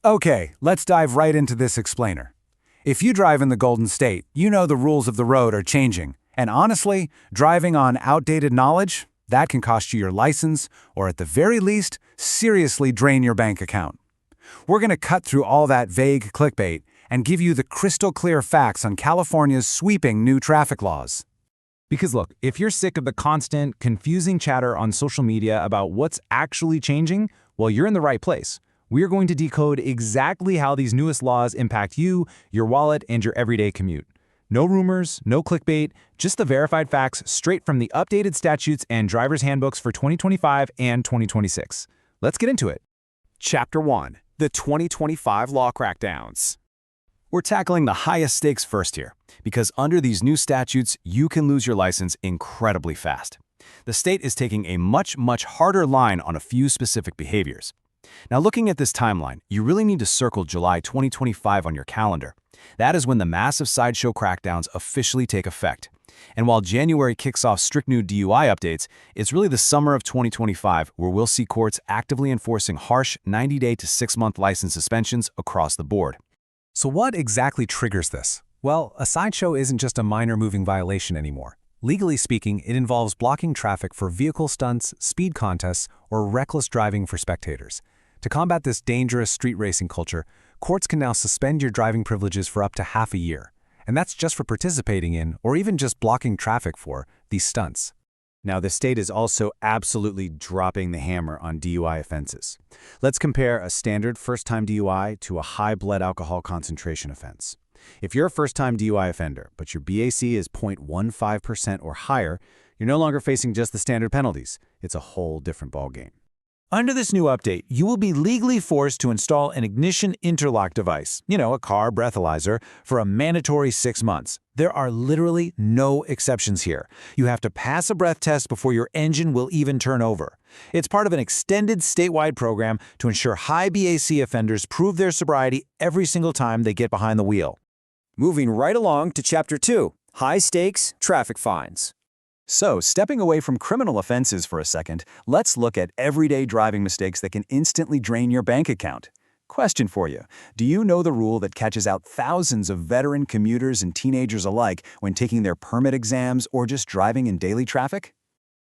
Okay, let's dive right into this explainer. If you drive in the Golden State, you know the rules of the road are changing. And honestly, driving on outdated knowledge, that can cost you your license, or at the very least, seriously drain your bank account. We're going to cut through all that vague clickbait and give you the crystal clear facts on California's sweeping new traffic laws. Because look, if you're sick of the constant, confusing chatter on social media about what's actually changing, well, you're in the right place. We're going to decode exactly how these newest laws impact you, your wallet, and your everyday commute. No rumors, no clickbait, just the verified facts straight from the updated statutes and driver's handbooks for 2025 and 2026. Let's get into it. Chapter 1. The 2025 Law Crackdowns. We're tackling the highest stakes first here, because under these new statutes, you can lose your license incredibly fast. The state is taking a much harder line on a few specific behaviors. Now, looking at this timeline, you really need to circle July 2025 on your calendar. That is when the massive sideshow crackdowns officially take effect. And while January kicks off strict new DUI updates, it's really the summer of 2025 where we'll see courts actively enforcing harsh 90-day to 6-month license suspensions across the board. So what exactly triggers this? Well, a sideshow isn't just a minor moving violation anymore. Legally speaking, it involves blocking traffic for vehicle stunts, speed contests, or reckless driving for spectators. To combat this dangerous street racing culture, courts can now suspend your driving privileges for up to half a year. And that's just for participating in, or even just blocking traffic for, these stunts. Now, the state is also absolutely dropping the hammer on DUI offenses. Let's compare a standard first-time DUI to a high blood alcohol concentration offense. If you're a first-time DUI offender, but your BAC is 0.15% or higher, you're no longer facing just the standard penalties. It's a whole different ballgame. Under this new update, you will be legally forced to install an Ignition Interlock Device, a car breathalyzer, for a mandatory 6 months. There are literally no exceptions here. You have to pass a breath test before your engine will even turn over. It's part of an extended statewide program to ensure high BAC offenders prove their sobriety every single time they get behind the wheel. Moving right along to Chapter 2. High-stakes traffic fines. So, stepping away from criminal offenses for a second, let's look at everyday driving mistakes that can instantly drain your bank account. Question for you. Do you know the rule that catches out thousands of veteran commuters and teenagers alike when taking their permit exams or just driving in daily traffic?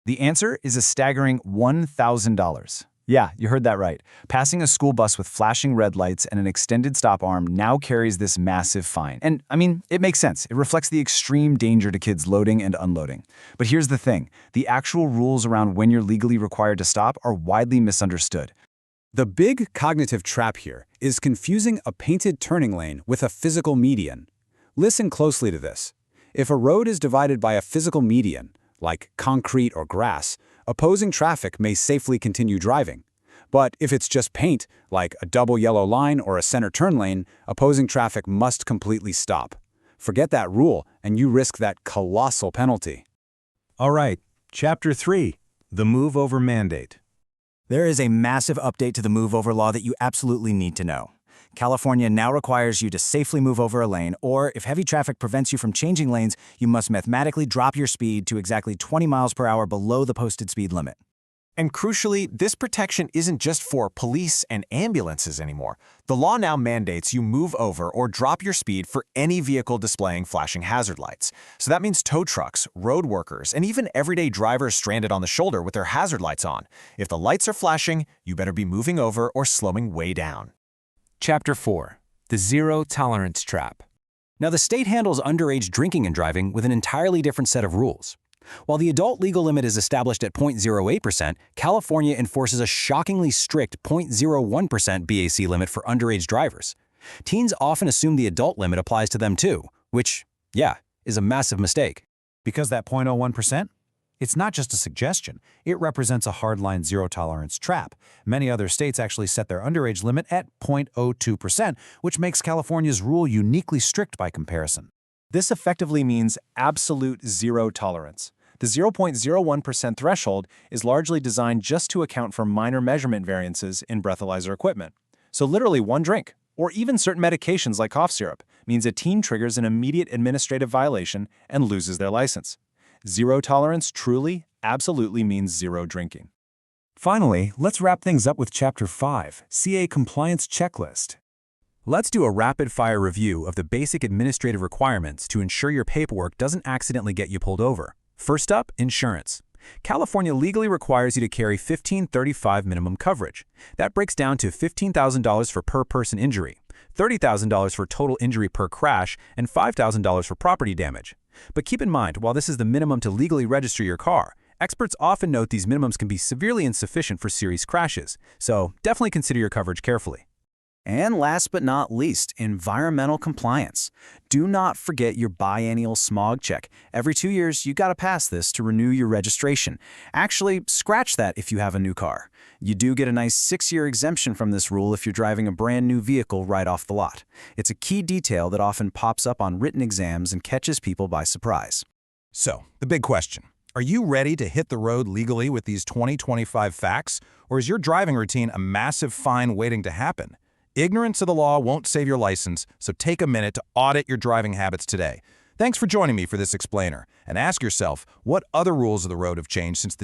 The answer is a staggering $1,000. Yeah, you heard that right. Passing a school bus with flashing red lights and an extended stop arm now carries this massive fine. And, it makes sense. It reflects the extreme danger to kids loading and unloading. But here's the thing. The actual rules around when you're legally required to stop are widely misunderstood. The big cognitive trap here is confusing a painted turning lane with a physical median. Listen closely to this. If a road is divided by a physical median, like concrete or grass, opposing traffic may safely continue driving. But if it's just paint, like a double yellow line or a center turn lane, opposing traffic must completely stop. Forget that rule, and you risk that colossal penalty. All right, Chapter 3, the Move Over Mandate. There is a massive update to the move over law that you absolutely need to know. California now requires you to safely move over a lane, or if heavy traffic prevents you from changing lanes, you must mathematically drop your speed to exactly 20 miles per hour below the posted speed limit. And crucially, this protection isn't just for police and ambulances anymore. The law now mandates you move over or drop your speed for any vehicle displaying flashing hazard lights. So that means tow trucks, road workers, and even everyday drivers stranded on the shoulder with their hazard lights on. If the lights are flashing, you better be moving over or slowing way down. Chapter 4, the Zero Tolerance Trap. Now, the state handles underage drinking and driving with an entirely different set of rules. While the adult legal limit is established at 0.08%, California enforces a shockingly strict 0.01% BAC limit for underage drivers. Teens often assume the adult limit applies to them too, which, is a massive mistake. Because that 0.01%? It's not just a suggestion. It represents a hardline zero-tolerance trap. Many other states actually set their underage limit at 0.02%, which makes California's rule uniquely strict by comparison. This effectively means absolute zero tolerance. The 0.01% threshold is largely designed just to account for minor measurement variances in breathalyzer equipment. So literally one drink, or even certain medications like cough syrup, means a teen triggers an immediate administrative violation and loses their license. Zero tolerance truly, absolutely means zero drinking. Finally, let's wrap things up with Chapter 5, CA Compliance Checklist. Let's do a rapid-fire review of the basic administrative requirements to ensure your paperwork doesn't accidentally get you pulled over. First up, insurance. California legally requires you to carry $1535 minimum coverage. That breaks down to $15,000 for per-person injury, $30,000 for total injury per crash, and $5,000 for property damage. But keep in mind, while this is the minimum to legally register your car, experts often note these minimums can be severely insufficient for serious crashes, so definitely consider your coverage carefully. And last but not least, environmental compliance. Do not forget your biennial smog check. Every 2 years, you gotta pass this to renew your registration. Actually, scratch that if you have a new car. You do get a nice 6-year exemption from this rule if you're driving a brand new vehicle right off the lot. It's a key detail that often pops up on written exams and catches people by surprise. So, the big question. Are you ready to hit the road legally with these 2025 facts? Or is your driving routine a massive fine waiting to happen? Ignorance of the law won't save your license, so take a minute to audit your driving habits today. Thanks for joining me for this explainer, and ask yourself, what other rules of the road have changed since the